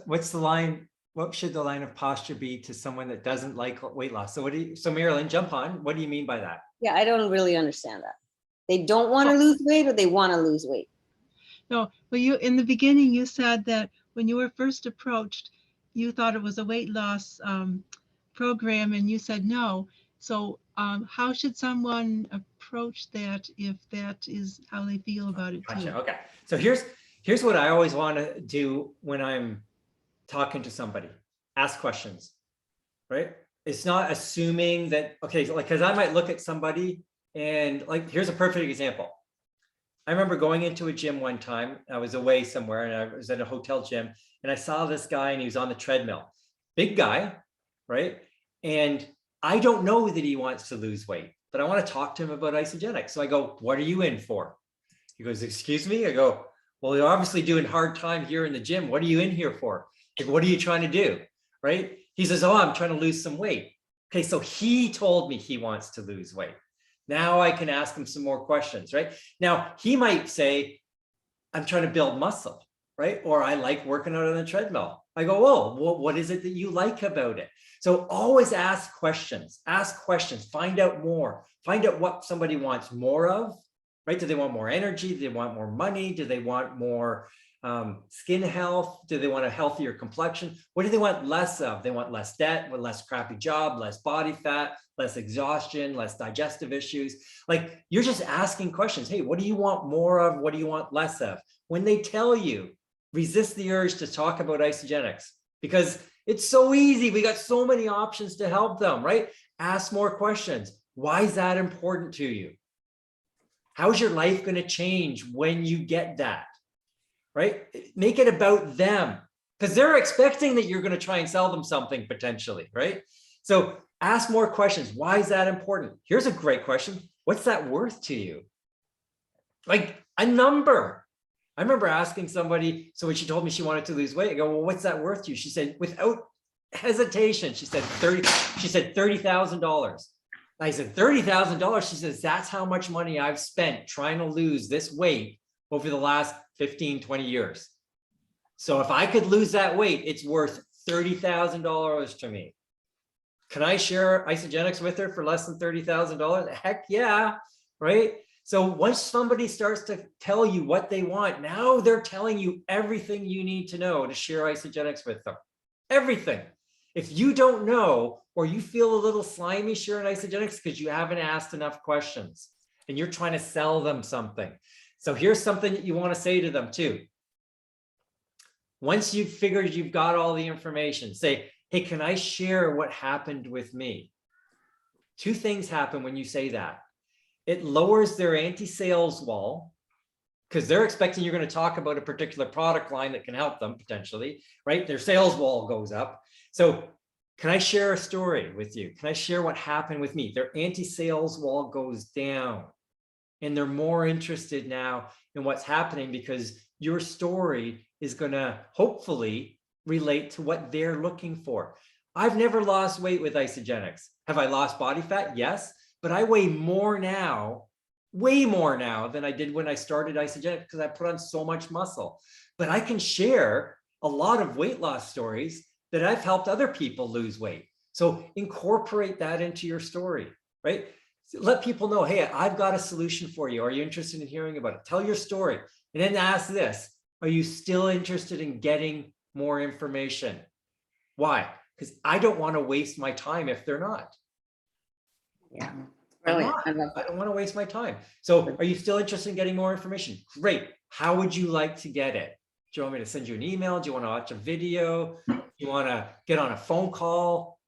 S2: what's the line? What should the line of posture be to someone that doesn't like weight loss? So Marilyn, jump on. What do you mean by that?
S1: Yeah, I don't really understand that. They don't want to lose weight or they want to lose weight?
S5: No, well, in the beginning, you said that when you were first approached, you thought it was a weight loss program and you said no. So how should someone approach that if that is how they feel about it too?
S2: Gotcha. Okay. So here's what I always want to do when I'm talking to somebody. Ask questions, right? It's not assuming that, okay, like, because I might look at somebody and like, here's a perfect example. I remember going into a gym one time. I was away somewhere and I was at a hotel gym and I saw this guy and he was on the treadmill. Big guy, right? And I don't know that he wants to lose weight, but I want to talk to him about Isagenix. So I go, what are you in for? He goes, excuse me? I go, well, you're obviously doing hard time here in the gym. What are you in here for? Like, what are you trying to do? Right? He says, oh, I'm trying to lose some weight. Okay, so he told me he wants to lose weight. Now I can ask him some more questions, right? Now he might say, I'm trying to build muscle, right? Or I like working out on the treadmill. I go, oh, well, what is it that you like about it? So always ask questions, find out more, find out what somebody wants more of, right? Do they want more energy? Do they want more money? Do they want more skin health? Do they want a healthier complexion? What do they want less of? They want less debt, with less crappy job, less body fat, less exhaustion, less digestive issues. Like, you're just asking questions. Hey, what do you want more of? What do you want less of? When they tell you, resist the urge to talk about Isagenix, because it's so easy. We got so many options to help them, right? Ask more questions. Why is that important to you? How's your life going to change when you get that? Right? Make it about them, because they're expecting that you're going to try and sell them something potentially, right? So ask more questions. Why is that important? Here's a great question. What's that worth to you? Like a number. I remember asking somebody, so when she told me she wanted to lose weight, I go, well, what's that worth to you? She said, without hesitation, she said $30,000. I said, $30,000. She says, that's how much money I've spent trying to lose this weight over the last 15, 20 years. So if I could lose that weight, it's worth $30,000 to me. Can I share Isagenix with her for less than $30,000? Heck yeah, right? So once somebody starts to tell you what they want, now they're telling you everything you need to know to share Isagenix with them. Everything. If you don't know, or you feel a little slimy sharing Isagenix because you haven't asked enough questions and you're trying to sell them something. So here's something that you want to say to them too. Once you've figured you've got all the information, say, hey, can I share what happened with me? Two things happen when you say that. It lowers their anti-sales wall, because they're expecting you're going to talk about a particular product line that can help them potentially, right? Their sales wall goes up. So can I share a story with you? Can I share what happened with me? Their anti-sales wall goes down, and they're more interested now in what's happening, because your story is going to hopefully relate to what they're looking for. I've never lost weight with Isagenix. Have I lost body fat? Yes, but I weigh more now, way more now than I did when I started Isagenix, because I put on so much muscle. But I can share a lot of weight loss stories that I've helped other people lose weight. So incorporate that into your story, right? Let people know, hey, I've got a solution for you. Are you interested in hearing about it? Tell your story. And then ask this, are you still interested in getting more information? Why? Because I don't want to waste my time if they're not.
S1: Yeah, brilliant. I love
S2: I
S1: that.
S2: don't want to waste my time. So are you still interested in getting more information? Great. How would you like to get it? Do you want me to send you an email? Do you want to watch a video? Do you want to get on a phone call,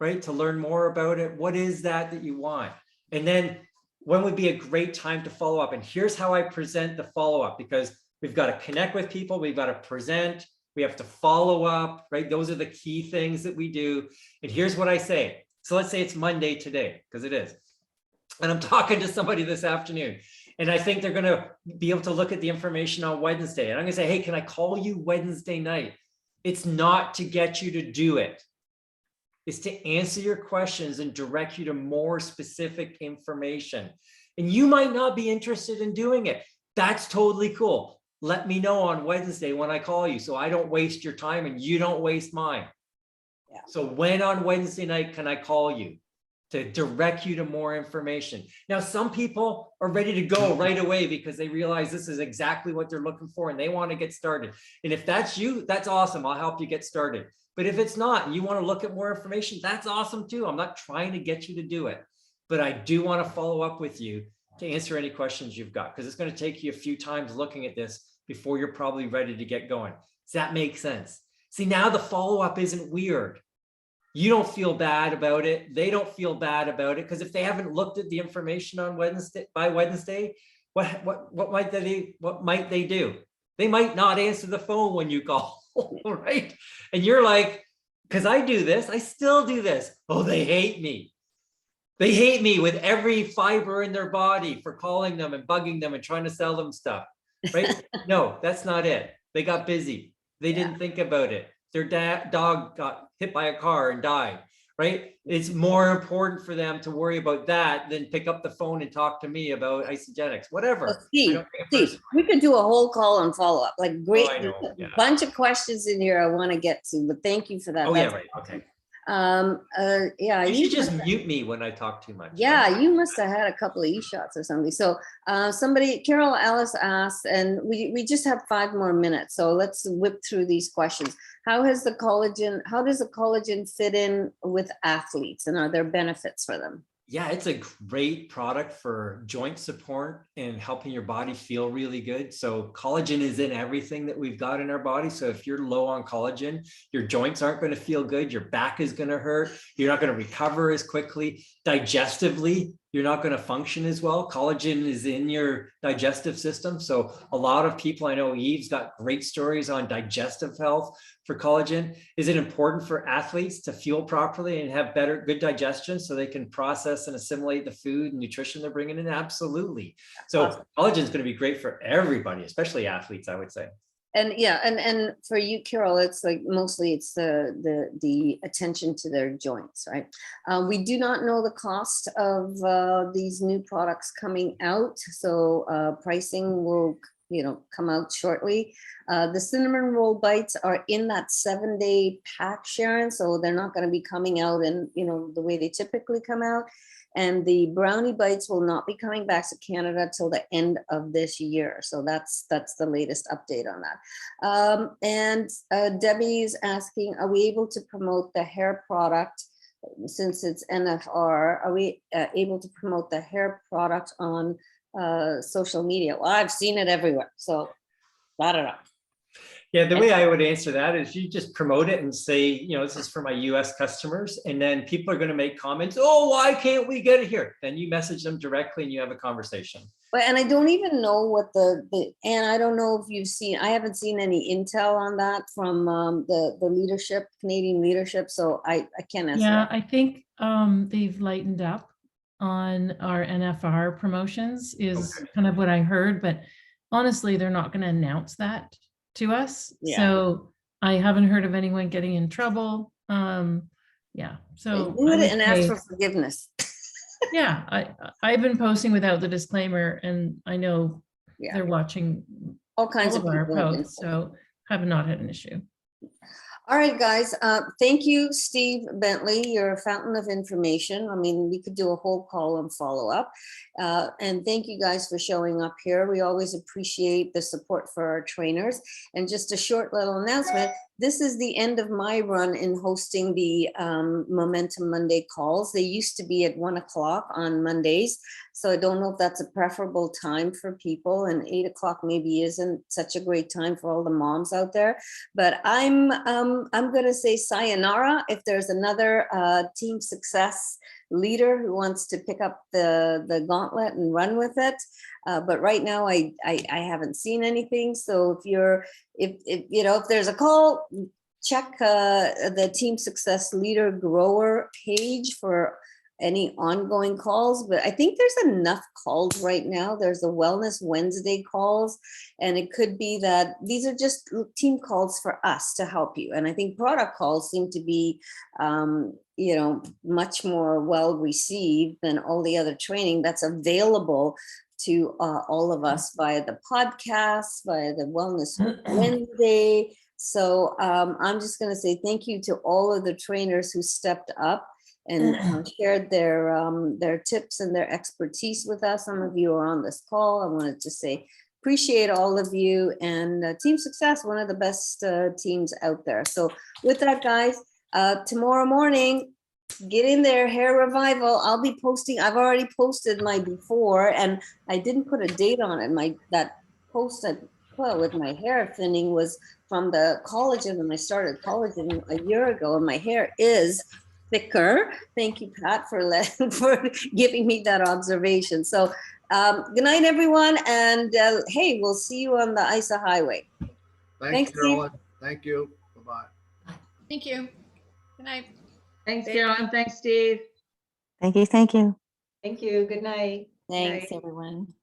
S2: right? To learn more about it? What is that you want? And then when would be a great time to follow up? And here's how I present the follow-up, because we've got to connect with people. We've got to present. We have to follow up, right? Those are the key things that we do. And here's what I say. So let's say it's Monday today, because it is. And I'm talking to somebody this afternoon, and I think they're going to be able to look at the information on Wednesday. And I'm going to say, hey, can I call you Wednesday night? It's not to get you to do it. It's to answer your questions and direct you to more specific information. And you might not be interested in doing it. That's totally cool. Let me know on Wednesday when I call you, so I don't waste your time and you don't waste mine.
S1: Yeah.
S2: So when on Wednesday night can I call you to direct you to more information? Now, some people are ready to go right away because they realize this is exactly what they're looking for and they want to get started. And if that's you, that's awesome. I'll help you get started. But if it's not, and you want to look at more information, that's awesome too. I'm not trying to get you to do it, but I do want to follow up with you to answer any questions you've got, because it's going to take you a few times looking at this before you're probably ready to get going. Does that make sense? See, now the follow-up isn't weird. You don't feel bad about it. They don't feel bad about it, because if they haven't looked at the information on Wednesday, by Wednesday, what might they do? They might not answer the phone when you call, right? And you're like, because I do this, I still do this. Oh, they hate me. They hate me with every fiber in their body for calling them and bugging them and trying to sell them stuff, right? No, that's not it. They got busy. They didn't think about it. Their dog got hit by a car and died, right? It's more important for them to worry about that than pick up the phone and talk to me about Isagenix,
S1: So
S2: whatever. I
S1: Steve,
S2: don't take it
S1: Steve,
S2: personally.
S1: we could do a whole call and follow up, like great,
S2: I know,
S1: there's a
S2: yeah.
S1: bunch of questions in here I want to get to, but thank you for that.
S2: Oh, yeah,
S1: That's
S2: right, okay.
S1: yeah,
S2: You should just
S1: must-
S2: mute me when I talk too much.
S1: yeah, you must have had a couple of e-shots or something. So somebody, Carol Ellis asked, and we just have 5 more minutes, so let's whip through these questions. How does the collagen fit in with athletes, and are there benefits for them?
S2: Yeah, it's a great product for joint support and helping your body feel really good. So collagen is in everything that we've got in our body. So if you're low on collagen, your joints aren't going to feel good. Your back is going to hurt. You're not going to recover as quickly. Digestively, you're not going to function as well. Collagen is in your digestive system. So a lot of people, I know Eve's got great stories on digestive health for collagen. Is it important for athletes to fuel properly and have good digestion so they can process and assimilate the food and nutrition they're bringing in? Absolutely. So
S1: Awesome.
S2: collagen is going to be great for everybody, especially athletes, I would say.
S1: And yeah, and for you, Carol, it's like mostly it's the attention to their joints, right? We do not know the cost of these new products coming out, so pricing will come out shortly. The cinnamon roll bites are in that 7-day pack, Sharon, so they're not going to be coming out in the way they typically come out. And the brownie bites will not be coming back to Canada till the end of this year. So that's the latest update on that. And Debbie is asking, are we able to promote the hair product since it's NFR? Are we able to promote the hair product on social media? Well, I've seen it everywhere. So I don't know.
S2: Yeah, the way I would answer that is you just promote it and say, this is for my US customers. And then people are going to make comments. Oh, why can't we get it here? Then you message them directly and you have a conversation.
S1: But, and I don't even know what and I don't know if you've seen, I haven't seen any intel on that from the leadership, Canadian leadership. So I can't answer
S3: Yeah,
S1: that.
S3: I think they've lightened up on our NFR promotions is kind of what I heard, but honestly, they're not going to announce that to us.
S1: Yeah.
S3: So I haven't heard of anyone getting in trouble. Yeah. So
S1: Do
S3: I
S1: it
S3: would
S1: and ask
S3: say,
S1: for forgiveness.
S3: yeah, I've been posting without the disclaimer, and I know
S1: Yeah.
S3: they're watching
S1: All kinds
S3: all
S1: of
S3: of our
S1: people have been-
S3: posts, so have not had an issue.
S1: All right, guys. Thank you, Steve Bentley. You're a fountain of information. I mean, we could do a whole call and follow up. And thank you guys for showing up here. We always appreciate the support for our trainers. And just a short little announcement. This is the end of my run in hosting the Momentum Monday calls. They used to be at 1 o'clock on Mondays. So I don't know if that's a preferable time for people, and 8 o'clock maybe isn't such a great time for all the moms out there. But I'm going to say sayonara if there's another team success leader who wants to pick up the gauntlet and run with it. But right now I haven't seen anything. So if there's a call, check the team success leader grower page for any ongoing calls, but I think there's enough calls right now. There's the Wellness Wednesday calls, and it could be that these are just team calls for us to help you. And I think product calls seem to be, much more well received than all the other training that's available to all of us via the podcast, via the Wellness Wednesday. So I'm just going to say thank you to all of the trainers who stepped up and shared their tips and their expertise with us. Some of you are on this call. I wanted to say appreciate all of you, and Team Success, one of the best teams out there. So with that, guys, tomorrow morning, get in there, hair revival. I'll be posting. I've already posted my before, and I didn't put a date on it. That post I put with my hair thinning was from the collagen when I started collagen a year ago, and my hair is thicker. Thank you, Pat, for giving me that observation. So good night, everyone. And hey, we'll see you on the ISA highway.
S6: Thanks, Carolyn. Thank you. Bye-bye.
S7: Thank you. Good night.
S8: Thanks, Carolyn. Thanks, Steve.
S9: Thank you. Thank you.
S8: Thank you. Good night.
S1: Thanks, everyone.